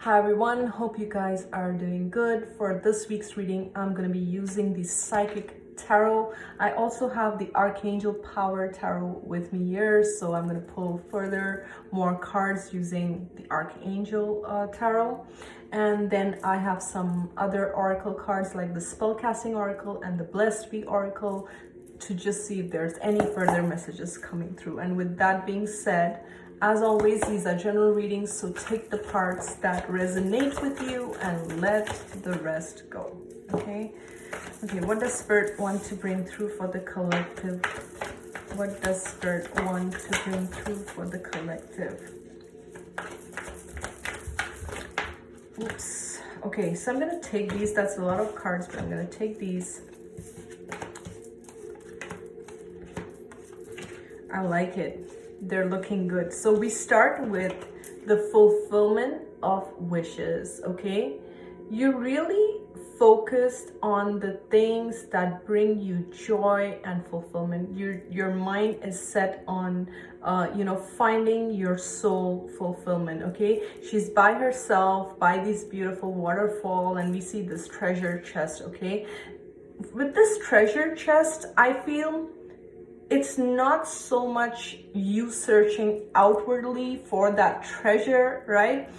Hi everyone, hope you guys are doing good. For this week's reading, I'm going to be using the Psychic Tarot. I also have the Archangel Power Tarot with me here, so I'm going to pull more cards using the Archangel Tarot. And then I have some other oracle cards like the Spellcasting Oracle and the Blessed Be Oracle to just see if there's any further messages coming through. And with that being said, as always, these are general readings, so take the parts that resonate with you and let the rest go. Okay, what does Spirit want to bring through for the collective? What does Spirit want to bring through for the collective? Oops. Okay, so I'm going to take these. That's a lot of cards, but I'm going to take these. I like it. They're looking good. So we start with the fulfillment of wishes. Okay, you're really focused on the things that bring you joy and fulfillment. Your mind is set on finding your soul fulfillment. Okay, she's by herself by this beautiful waterfall, and we see this treasure chest. Okay, with this treasure chest, I feel it's not so much you searching outwardly for that treasure, right?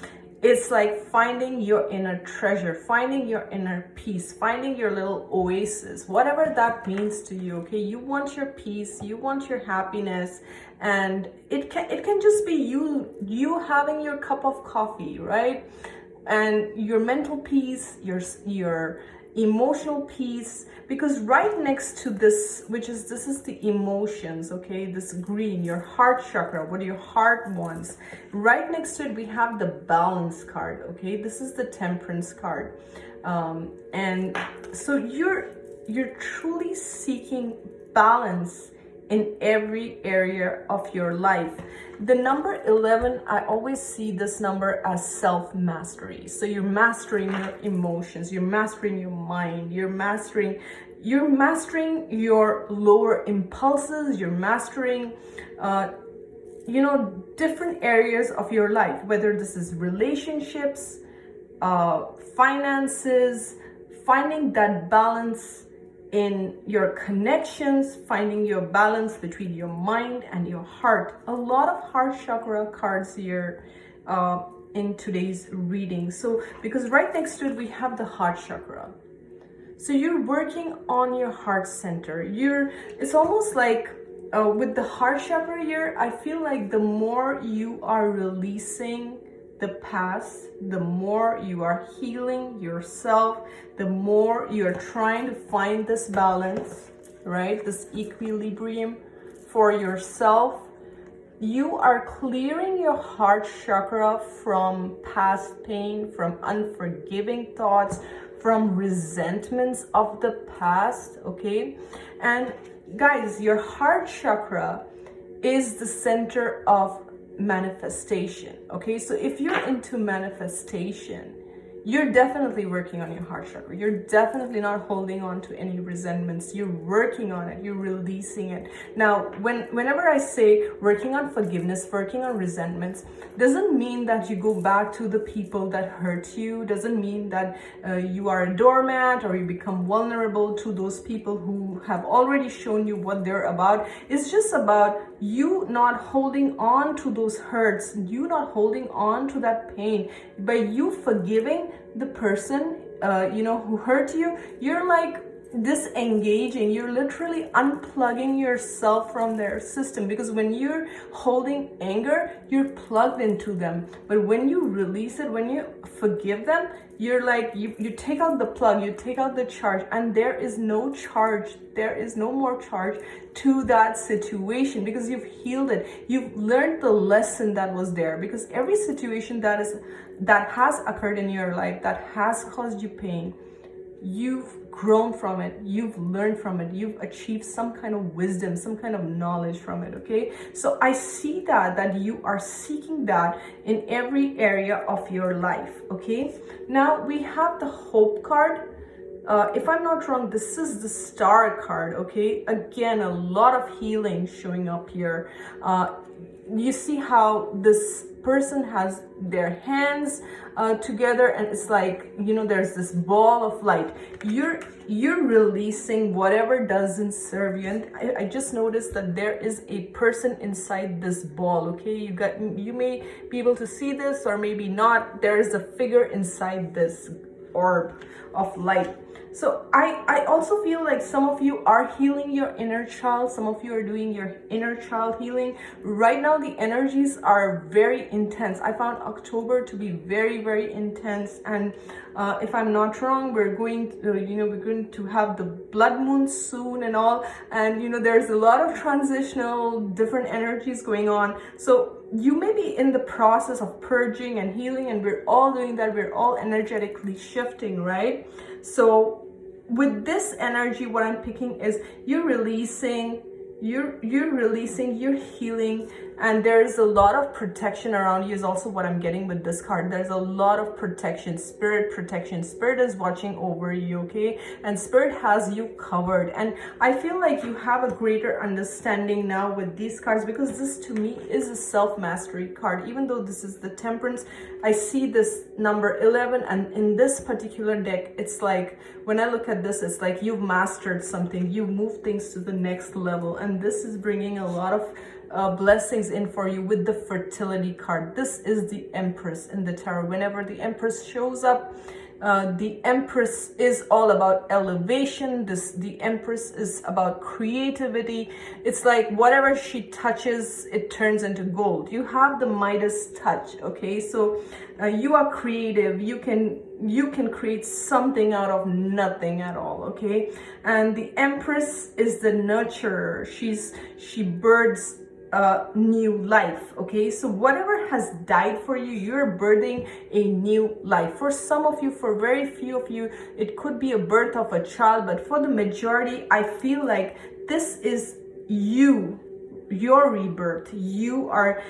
It's like finding your inner treasure, finding your inner peace, finding your little oasis, whatever that means to you. Okay, you want your peace, you want your happiness, and it can just be you having your cup of coffee, right? And your mental peace, your emotional peace, because right next to this, this is the emotions, okay, this green, your heart chakra, what your heart wants. Right next to it, we have the balance card. Okay, this is the temperance card, and so you're truly seeking balance in every area of your life. The number 11, I always see this number as self-mastery. So you're mastering your emotions, you're mastering your mind, you're mastering your lower impulses, you're mastering different areas of your life, whether this is relationships, finances, finding that balance in your connections, finding your balance between your mind and your heart. A lot of heart chakra cards here in today's reading. So because right next to it we have the heart chakra, so you're working on your heart center. It's almost like with the heart chakra here, I feel like the more you are releasing the past, the more you are healing yourself, the more you're trying to find this balance, right? This equilibrium for yourself. You are clearing your heart chakra from past pain, from unforgiving thoughts, from resentments of the past. Okay, and guys, your heart chakra is the center of manifestation. Okay, so if you're into manifestation, you're definitely working on your heart chakra. You're definitely not holding on to any resentments. You're working on it. You're releasing it. Now, whenever I say working on forgiveness, working on resentments, doesn't mean that you go back to the people that hurt you. Doesn't mean that you are a doormat or you become vulnerable to those people who have already shown you what they're about. It's just about you not holding on to those hurts, you not holding on to that pain. By you forgiving the person who hurt you, you're like disengaging, you're literally unplugging yourself from their system, because when you're holding anger, you're plugged into them. But when you release it, when you forgive them, you're like you take out the plug, you take out the charge, and there is no charge, there is no more charge to that situation, because you've healed it, you've learned the lesson that was there. Because every situation that has occurred in your life that has caused you pain, you've grown from it, you've learned from it, you've achieved some kind of wisdom, some kind of knowledge from it. Okay, so I see that you are seeking that in every area of your life. Okay, now we have the hope card. If I'm not wrong, this is the star card. Okay, again, a lot of healing showing up here. You see how this person has their hands together, and it's like, you know, there's this ball of light. You're releasing whatever doesn't serve you. And I just noticed that there is a person inside this ball. Okay, you may be able to see this or maybe not. There is a figure inside this orb of light. So I also feel like some of you are healing your inner child. Some of you are doing your inner child healing. Right now, the energies are very intense. I found October to be very, very intense. And if I'm not wrong, we're going to have the blood moon soon and all. And, you know, there's a lot of transitional different energies going on. So you may be in the process of purging and healing, and we're all doing that. We're all energetically shifting, right? So with this energy, what I'm picking is you're releasing, you're healing, and there's a lot of protection around you is also what I'm getting with this card. There's a lot of protection, spirit protection. Spirit is watching over you, okay? And spirit has you covered. And I feel like you have a greater understanding now with these cards, because this to me is a self-mastery card. Even though this is the Temperance, I see this number 11, and in this particular deck, it's like, when I look at this, it's like you've mastered something, you've moved things to the next level, and this is bringing a lot of blessings in for you with the fertility card. This is the Empress in the tarot. Whenever the Empress shows up, the Empress is all about elevation. The Empress is about creativity. It's like whatever she touches, it turns into gold. You have the Midas touch, okay? So you are creative. You can create something out of nothing at all, okay? And the Empress is the nurturer. She births new life, okay? So whatever has died for you, you're birthing a new life. For some of you, for very few of you, it could be a birth of a child, but for the majority, I feel like this is your rebirth. You are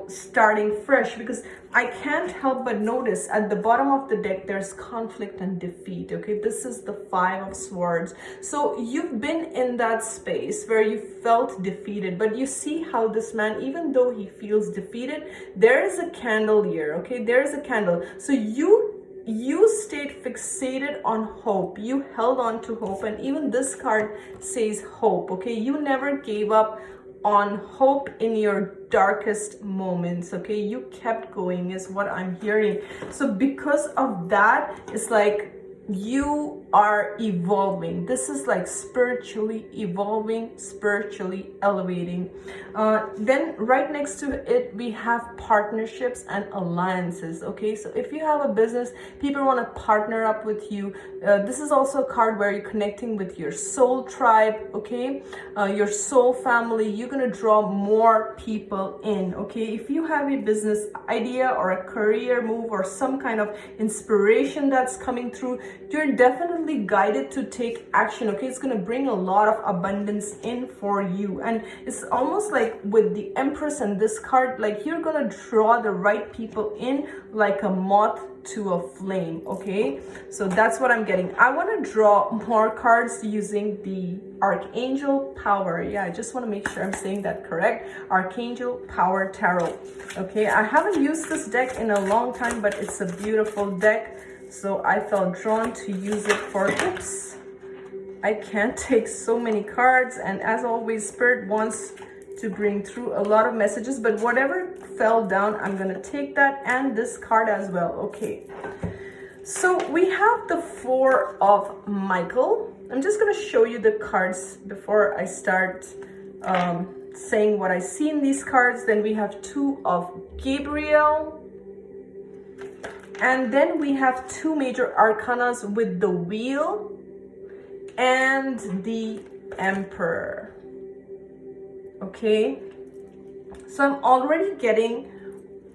starting fresh, because I can't help but notice at the bottom of the deck there's conflict and defeat, okay? This is the Five of Swords. So you've been in that space where you felt defeated, but you see how this man, even though he feels defeated, there is a candle here, okay? There is a candle. So you stayed fixated on hope. You held on to hope, and even this card says hope, okay? You never gave up on hope in your darkest moments, okay? You kept going is what I'm hearing. So because of that, it's like you are evolving. This is like spiritually evolving, spiritually elevating. Then right next to it, we have partnerships and alliances, okay? So if you have a business, people want to partner up with you. This is also a card where you're connecting with your soul tribe, okay? Your soul family. You're going to draw more people in, okay? If you have a business idea or a career move or some kind of inspiration that's coming through, you're definitely guided to take action, okay? It's going to bring a lot of abundance in for you. And it's almost like with the Empress and this card, like you're going to draw the right people in like a moth to a flame, okay? So that's what I'm getting. I want to draw more cards using the Archangel Power. Yeah, I just want to make sure I'm saying that correct. Archangel Power Tarot. Okay, I haven't used this deck in a long time, but it's a beautiful deck. So I felt drawn to use it for, oops, I can't take so many cards. And as always, Spirit wants to bring through a lot of messages, but whatever fell down, I'm gonna take that and this card as well. Okay, so we have the Four of Michael. I'm just gonna show you the cards before I start saying what I see in these cards. Then we have Two of Gabriel. And then we have two major arcanas with the Wheel and the Emperor. Okay, so I'm already getting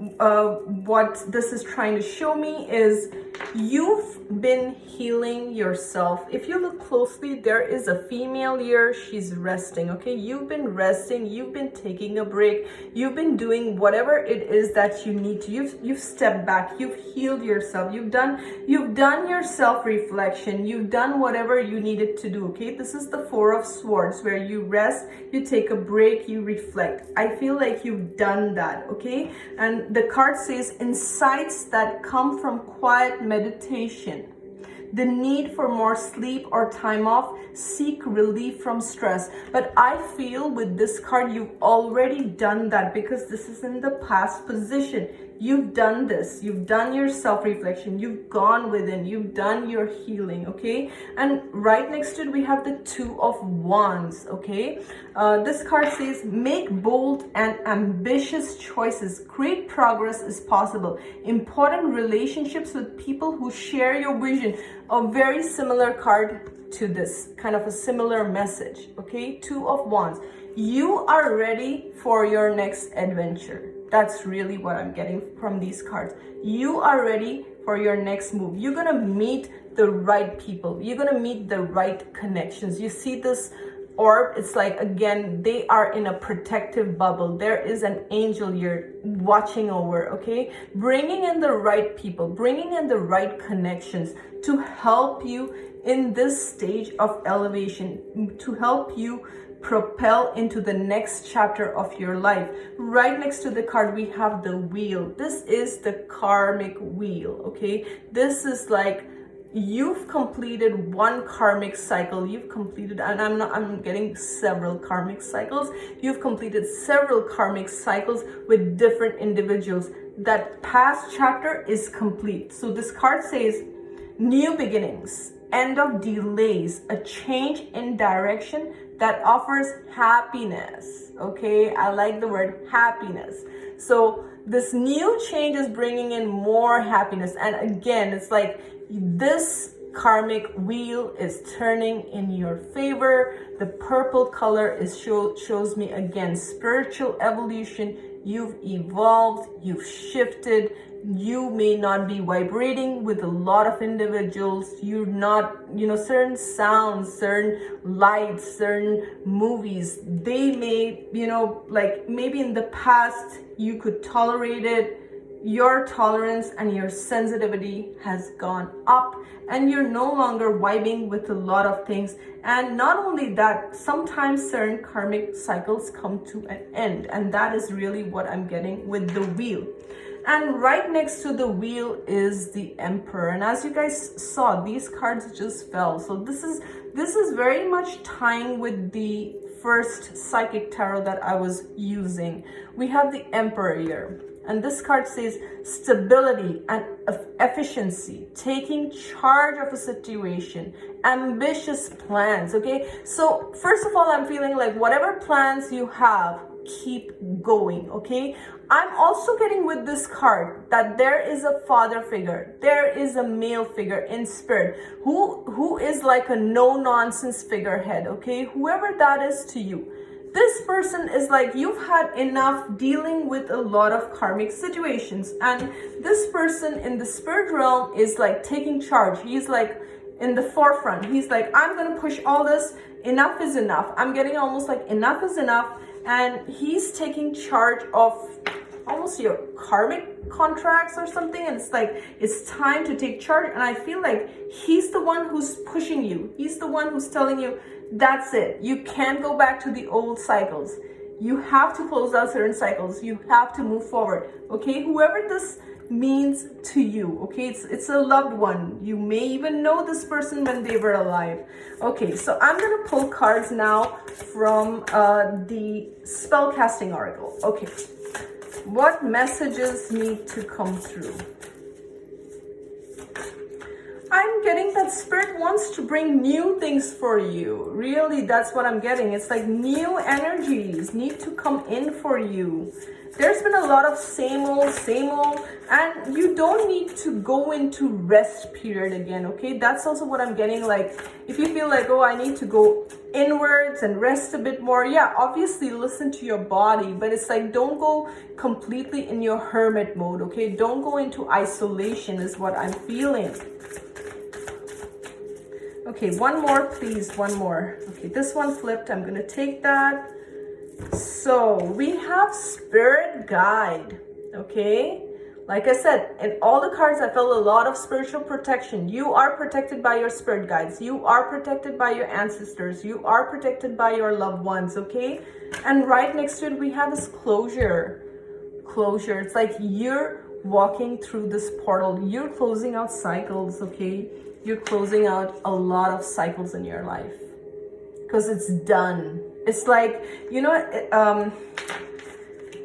what this is trying to show me is you've been healing yourself. If you look closely, there is a female here. She's resting. Okay, you've been resting, you've been taking a break, you've been doing whatever it is that you need to. You've stepped back, you've healed yourself, you've done your self-reflection, you've done whatever you needed to do. Okay, this is the Four of Swords, where you rest, you take a break, you reflect. I feel like you've done that. Okay, and the card says insights that come from quiet meditation, the need for more sleep or time off, seek relief from stress. But I feel with this card, you've already done that, because this is in the past position. You've done this, you've done your self-reflection, you've gone within, you've done your healing. Okay, and right next to it we have the Two of Wands. Okay, this card says make bold and ambitious choices, great progress is possible, important relationships with people who share your vision. A very similar card to this, kind of a similar message. Okay, Two of Wands, you are ready for your next adventure. That's really what I'm getting from these cards. You are ready for your next move. You're gonna meet the right people, you're gonna meet the right connections. You see this orb, it's like, again, they are in a protective bubble. There is an angel here watching over. Okay, bringing in the right people, bringing in the right connections to help you in this stage of elevation, to help you propel into the next chapter of your life. Right next to the card we have the Wheel. This is the karmic wheel. Okay, this is like you've completed one karmic cycle, you've completed, and I'm getting several karmic cycles. You've completed several karmic cycles with different individuals. That past chapter is complete. So this card says new beginnings, end of delays, a change in direction that offers happiness. Okay, I like the word happiness. So this new change is bringing in more happiness. And again, it's like this karmic wheel is turning in your favor. The purple color shows me, again, spiritual evolution. You've evolved, you've shifted. You may not be vibrating with a lot of individuals. You're not, certain sounds, certain lights, certain movies, they may, like maybe in the past you could tolerate it. Your tolerance and your sensitivity has gone up, and you're no longer vibing with a lot of things. And not only that, sometimes certain karmic cycles come to an end, and that is really what I'm getting with the Wheel. And right next to the Wheel is the Emperor. And as you guys saw, these cards just fell. So this is very much tying with the first psychic tarot that I was using. We have the Emperor here. And this card says stability and efficiency, taking charge of a situation, ambitious plans. Okay, so first of all, I'm feeling like whatever plans you have, keep going. Okay, I'm also getting with this card that there is a father figure, there is a male figure in spirit who is like a no-nonsense figurehead. Okay, whoever that is to you, this person is like, you've had enough dealing with a lot of karmic situations, and this person in the spirit realm is like taking charge. He's like in the forefront. He's like, I'm gonna push all this, enough is enough. I'm getting almost like enough is enough, and he's taking charge of almost your karmic contracts or something, and it's like it's time to take charge. And I feel like he's the one who's pushing you. He's the one who's telling you, that's it, you can't go back to the old cycles, you have to close out certain cycles, you have to move forward. Okay, whoever this means to you, okay, it's a loved one. You may even know this person when they were alive. Okay, so I'm gonna pull cards now from the spellcasting oracle. Okay, what messages need to come through? I'm getting that Spirit wants to bring new things for you. Really, that's what I'm getting. It's like new energies need to come in for you. There's been a lot of same old, and you don't need to go into rest period again, okay? That's also what I'm getting. Like, if you feel like, oh, I need to go inwards and rest a bit more, yeah, obviously listen to your body, but it's like, don't go completely in your hermit mode, okay? Don't go into isolation is what I'm feeling. Okay, one more, please, one more. Okay, this one flipped. I'm gonna take that. So we have spirit guide, okay? Like I said, in all the cards, I felt a lot of spiritual protection. You are protected by your spirit guides. You are protected by your ancestors. You are protected by your loved ones, okay? And right next to it, we have this closure. Closure. It's like you're walking through this portal. You're closing out cycles, okay? You're closing out a lot of cycles in your life because it's done. It's like, you know,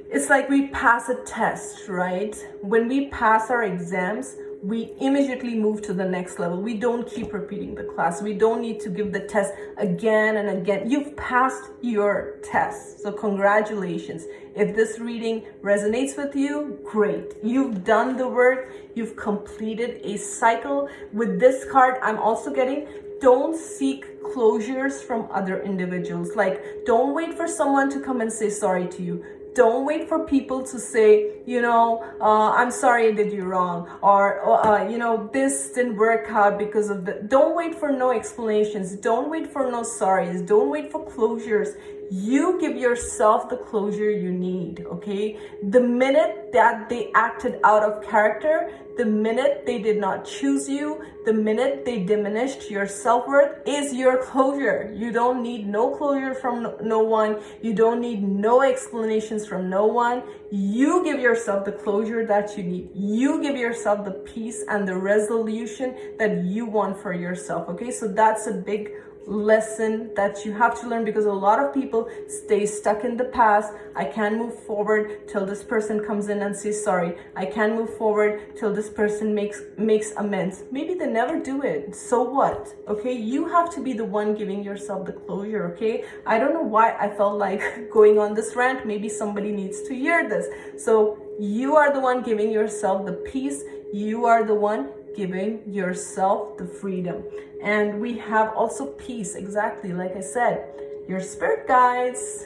it's like we pass a test, right? When we pass our exams, we immediately move to the next level. We don't keep repeating the class. We don't need to give the test again and again. You've passed your test. So congratulations. If this reading resonates with you, great. You've done the work. You've completed a cycle. With this card, I'm also getting, don't seek closures from other individuals. Like, don't wait for someone to come and say sorry to you. Don't wait for people to say, you know, I'm sorry I did you wrong, or you know, this didn't work out because of the. Don't wait for no explanations. Don't wait for no sorries. Don't wait for closures. You give yourself the closure you need, okay? The minute that they acted out of character, the minute they did not choose you, the minute they diminished your self-worth is your closure. You don't need no closure from no one. You don't need no explanations from no one. You give yourself the closure that you need. You give yourself the peace and the resolution that you want for yourself, okay? So that's a big lesson that you have to learn, because a lot of people stay stuck in the past. I can't move forward till this person comes in and says sorry. I can't move forward till this person makes amends. Maybe they never do it. So what? Okay, you have to be the one giving yourself the closure, okay? I don't know why I felt like going on this rant. Maybe somebody needs to hear this. So you are the one giving yourself the peace. You are the one giving yourself the freedom. And we have also peace, exactly like I said. Your spirit guides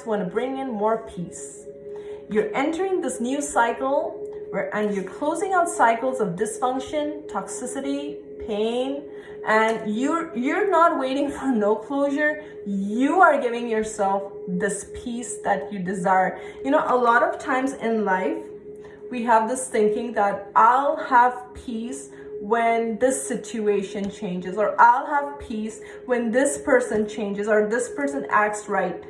want to bring in more peace. You're entering this new cycle and you're closing out cycles of dysfunction, toxicity, pain, and you're not waiting for no closure. You are giving yourself this peace that you desire. You know, a lot of times in life, we have this thinking that I'll have peace when this situation changes, or I'll have peace when this person changes, or this person acts right.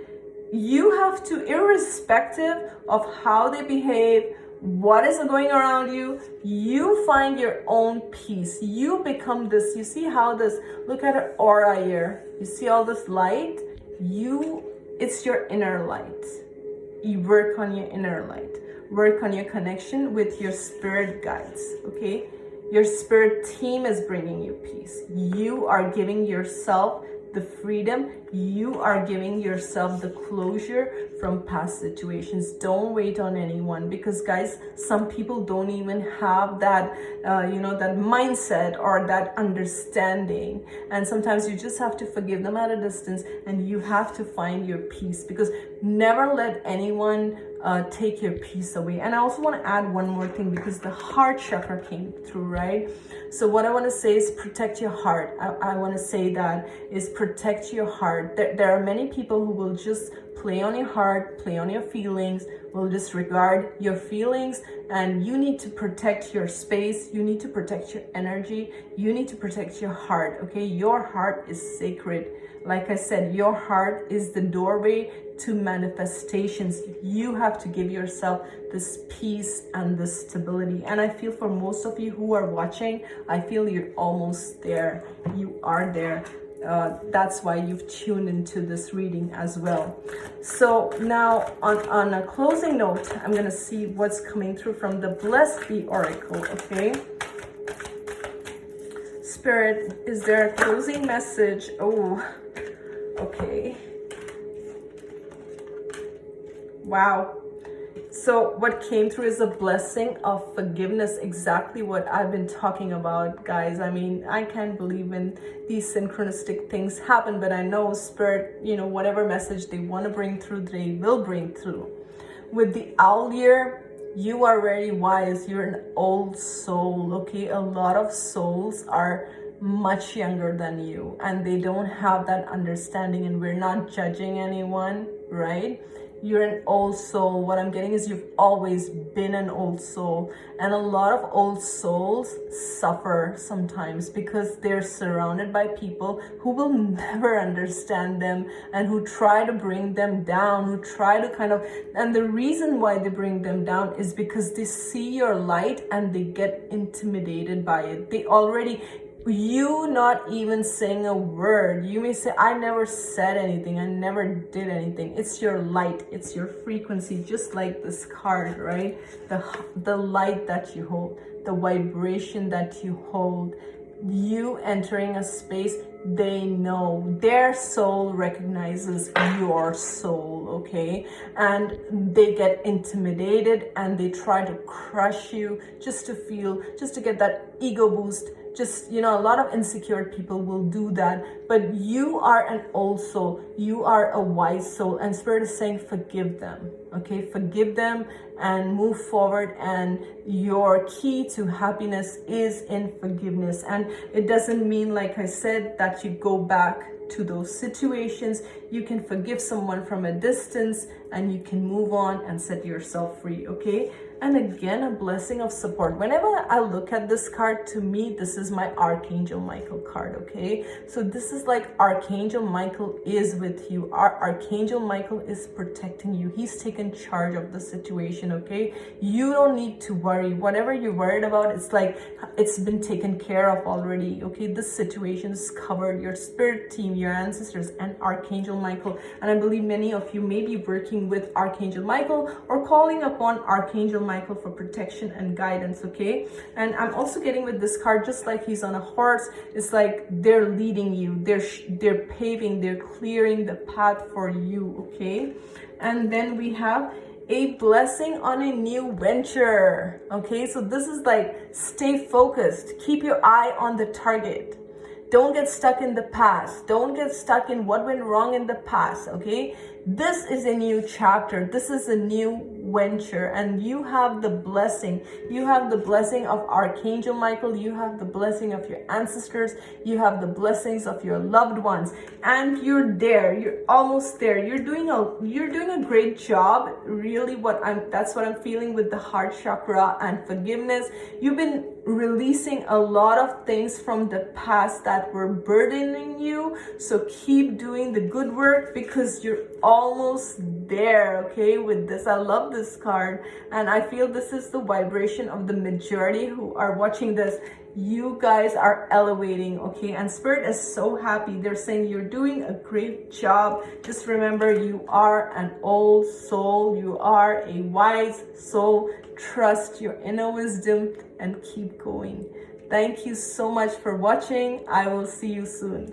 You have to, irrespective of how they behave, what is going around you, you find your own peace. You become this, you see how this, look at an aura here. You see all this light? It's your inner light. You work on your inner light. Work on your connection with your spirit guides, okay? Your spirit team is bringing you peace. You are giving yourself the freedom. You are giving yourself the closure from past situations. Don't wait on anyone, because guys, some people don't even have that, that mindset or that understanding. And sometimes you just have to forgive them at a distance, and you have to find your peace, because never let anyone take your peace away. And I also want to add one more thing, because the heart chakra came through, right? So what I want to say is protect your heart. I want to say that is protect your heart. There are many people who will just play on your heart, play on your feelings, will disregard your feelings, and you need to protect your space. You need to protect your energy. You need to protect your heart, okay? Your heart is sacred. Like I said, your heart is the doorway to manifestations. You have to give yourself this peace and this stability. And I feel for most of you who are watching, I feel you're almost there. You are there. That's why you've tuned into this reading as well. So now on a closing note, I'm going to see what's coming through from the Blessed Bee Oracle, okay? Spirit, is there a closing message? Oh, okay. Wow. So what came through is a blessing of forgiveness, exactly what I've been talking about, guys. I mean, I can't believe when these synchronistic things happen, but I know Spirit, whatever message they want to bring through, they will bring through. With the owl year, you are very wise. You're an old soul, okay? A lot of souls are much younger than you and they don't have that understanding, and we're not judging anyone, right? You're an old soul. What I'm getting is you've always been an old soul, and a lot of old souls suffer sometimes because they're surrounded by people who will never understand them and who try to bring them down, who try to and the reason why they bring them down is because they see your light and they get intimidated by it. They already, you not even saying a word, you may say, I never said anything, I never did anything. It's your light, it's your frequency, just like this card, right? The light that you hold, the vibration that you hold, you entering a space, they know, their soul recognizes your soul, okay? And they get intimidated and they try to crush you just to get that ego boost. Just, a lot of insecure people will do that, but you are an old soul, you are a wise soul, and Spirit is saying forgive them, okay? Forgive them and move forward, and your key to happiness is in forgiveness. And it doesn't mean, like I said, that you go back to those situations. You can forgive someone from a distance and you can move on and set yourself free, okay? And again, a blessing of support. Whenever I look at this card, to me, this is my Archangel Michael card, okay? So this is like Archangel Michael is with you. Our Archangel Michael is protecting you. He's taken charge of the situation, okay? You don't need to worry. Whatever you're worried about, it's like it's been taken care of already, okay? This situation is covered. Your spirit team, your ancestors, and Archangel Michael. And I believe many of you may be working with Archangel Michael or calling upon Archangel Michael for protection and guidance, okay? And I'm also getting with this card, just like he's on a horse, it's like they're leading you, they're paving, they're clearing the path for you, okay? And then we have a blessing on a new venture, okay? So this is like, stay focused, keep your eye on the target. Don't get stuck in the past. Don't get stuck in what went wrong in the past, okay? This is a new chapter. This is a new venture, and you have the blessing. You have the blessing of Archangel Michael. You have the blessing of your ancestors. You have the blessings of your loved ones, and you're there. You're almost there. You're doing a great job. Really, that's what I'm feeling with the heart chakra and forgiveness. You've been releasing a lot of things from the past that were burdening you. So keep doing the good work because you're almost there, okay, with this. I love this card, and I feel this is the vibration of the majority who are watching this. You guys are elevating, okay? And Spirit is so happy. They're saying you're doing a great job. Just remember, you are an old soul. You are a wise soul. Trust your inner wisdom and keep going. Thank you so much for watching. I will see you soon.